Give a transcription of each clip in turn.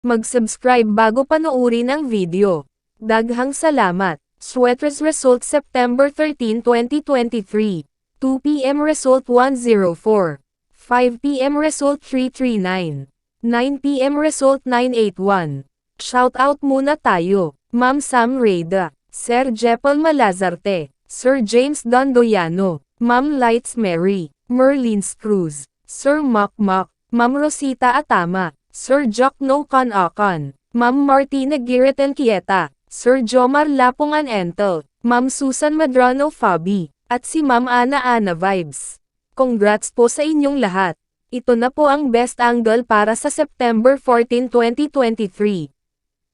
Mag-subscribe bago panoorin ang video. Daghang salamat. Sweaters result September 13, 2023. 2 p.m. result 104. 5 p.m. result 339. 9 p.m. result 981. Shoutout muna tayo. Ma'am Sam Reda, Sir Jepal Malazarte, Sir James Dondoyano, Ma'am Lights Mary, Merlin's Cruz, Sir Makmak, Ma'am Rosita Atama, Sir Jock No Kan Akan, Ma'am Martina Gireten Kieta, Sir Jomar Lapungan Entel, Ma'am Susan Madrano Fabi, at si Ma'am Ana Ana Vibes. Congrats po sa inyong lahat. Ito na po ang best angle para sa September 14, 2023.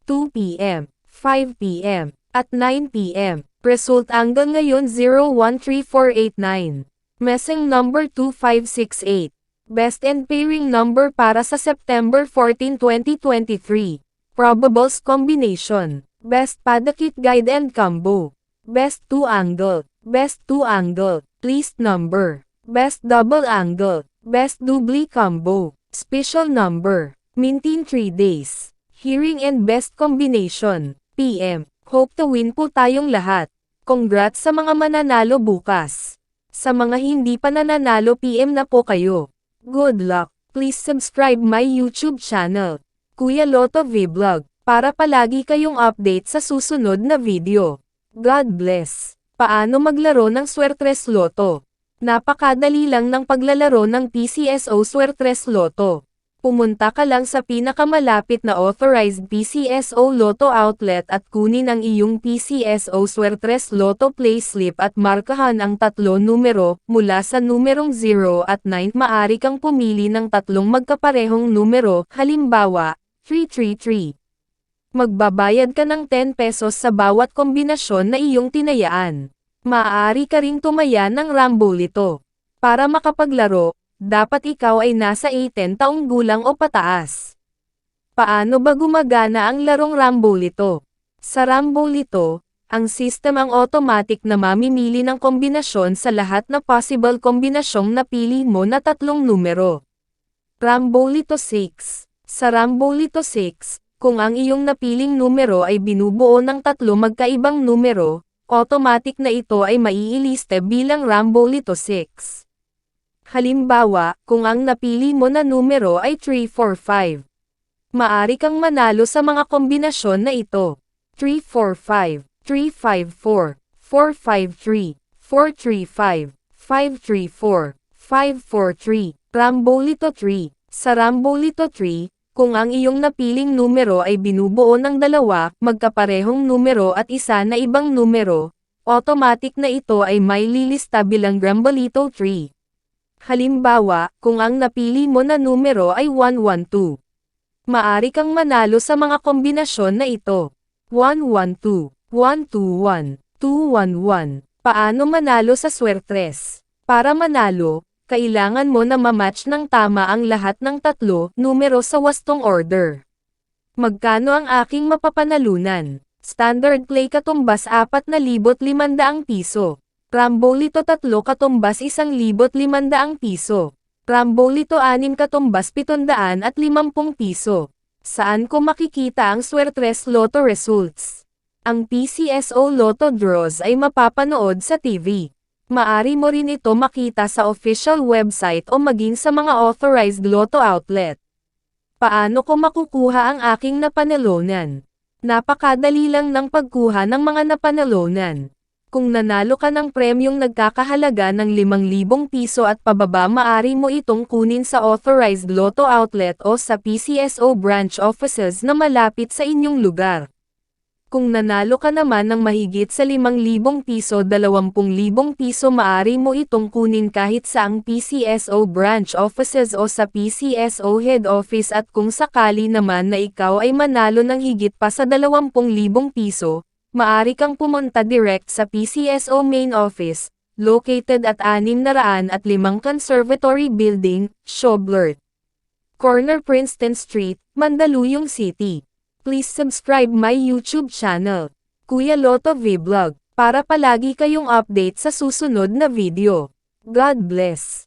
2 p.m., 5 p.m., at 9 p.m. Result angle ngayon 013489. Messing number 2568. Best and pairing number para sa September 14, 2023. Probables combination. Best padakit guide and combo. Best 2 angle. Best 2 angle. Least number. Best double angle. Best doubly combo. Special number. Maintain 3 days. Hearing and best combination. PM. Hope to win po tayong lahat. Congrats sa mga mananalo bukas. Sa mga hindi pa nananalo PM na po kayo. Good luck. Please subscribe my YouTube channel, Kuya Lotto Vlog, para palagi kayong update sa susunod na video. God bless. Paano maglaro ng Swertres Lotto? Napakadali lang ng paglalaro ng PCSO Swertres Lotto. Pumunta ka lang sa pinakamalapit na authorized PCSO Lotto outlet at kunin ang iyong PCSO Swertres Lotto payslip at markahan ang 3 numero, mula sa numerong 0 at 9. Maari kang pumili ng 3 magkaparehong numero, halimbawa, 333. Magbabayad ka ng 10 pesos sa bawat kombinasyon na iyong tinayaan. Maaari ka ring tumaya ng Rambolito. Para makapaglaro, dapat ikaw ay nasa 18 taong gulang o pataas. Paano ba gumagana ang larong Rambolito? Sa Rambolito, ang system ang automatic na mamimili ng kombinasyon sa lahat na possible kombinasyong napili mo na 3 numero. Rambolito 6. Sa Rambolito 6, kung ang iyong napiling numero ay binubuo ng 3 magkaibang numero, automatic na ito ay maiiliste bilang Rambolito 6. Halimbawa, kung ang napili mo na numero ay 345. Maari kang manalo sa mga kombinasyon na ito. 345, 354, 453, 435, 534, 543, Rambolito 3. Sa Rambolito 3, kung ang iyong napiling numero ay binubuo ng 2 magkaparehong numero at isa na ibang numero, automatic na ito ay may lilista bilang Rambolito 3. Halimbawa, kung ang napili mo na numero ay 112. Maari kang manalo sa mga kombinasyon na ito. 112, 121, 211. Paano manalo sa Swertres? Para manalo, kailangan mo na mamatch ng tama ang lahat ng 3 numero sa wastong order. Magkano ang aking mapapanalunan? Standard play katumbas 4,500 piso. Rambolito 3 katumbas 1,500 piso. Rambolito 6 katumbas 750 piso. Saan ko makikita ang Swertres Lotto results? Ang PCSO Lotto draws ay mapapanood sa TV. Maari mo rin ito makita sa official website o maging sa mga authorized Lotto outlet. Paano ko makukuha ang aking napanalunan? Napakadali lang ng pagkuha ng mga napanalunan. Kung nanalo ka ng premyong nagkakahalaga ng 5,000 piso at pababa, maari mo itong kunin sa authorized Lotto outlet o sa PCSO branch offices na malapit sa inyong lugar. Kung nanalo ka naman ng mahigit sa 5,000 piso, 20,000 piso, maari mo itong kunin kahit sa ang PCSO branch offices o sa PCSO head office, at kung sakali naman na ikaw ay manalo ng higit pa sa 20,000 piso, maari kang pumunta direct sa PCSO main office, located at 605 Conservatory Building, Schoblert, Corner Princeton Street, Mandaluyong City. Please subscribe my YouTube channel, Kuya Lotto Vlog, para palagi kayong update sa susunod na video. God bless.